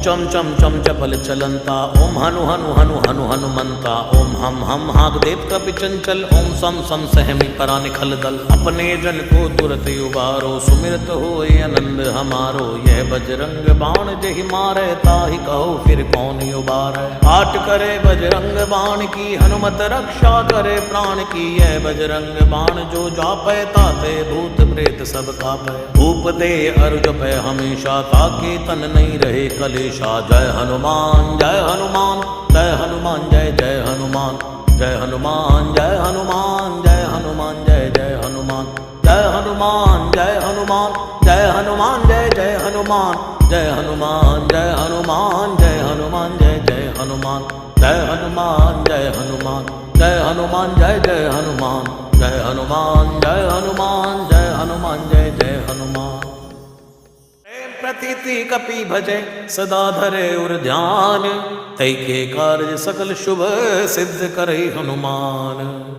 चम चम चम चपल चलंता ओम हनु हनु हनु हनु हनुमंता ओम हम हाग देव कपि चंचल ओम सम सम सहमी परा निखल दल अपने जन को तुरत उबारो सुमिरत हो आनंद हमारो यह बजरंग बाण जहि मारे ताहि कहो फिर कौन उबारे पाठ करे बजरंग बाण की हनुमत रक्षा करे प्राण की यह बजरंग बाण जो जापै ताते भूत प्रेत सब कापै भूप दे अरु जपै हमेशा ताके तन नहीं रहे कलेशा जय हनुमान जय हनुमान जय हनुमान जय जय हनुमान जय हनुमान जय हनुमान जय हनुमान जय जय हनुमान जय हनुमान जय हनुमान जय हनुमान जय जय हनुमान जय हनुमान जय हनुमान जय हनुमान जय जय हनुमान जय हनुमान जय हनुमान जय हनुमान जय जय हनुमान जय हनुमान जय हनुमान जय हनुमान जय जय हनुमान प्रतीति कपि भजे सदा धरे उर ध्यान तै के कार्य सकल शुभ सिद्ध करे हनुमान।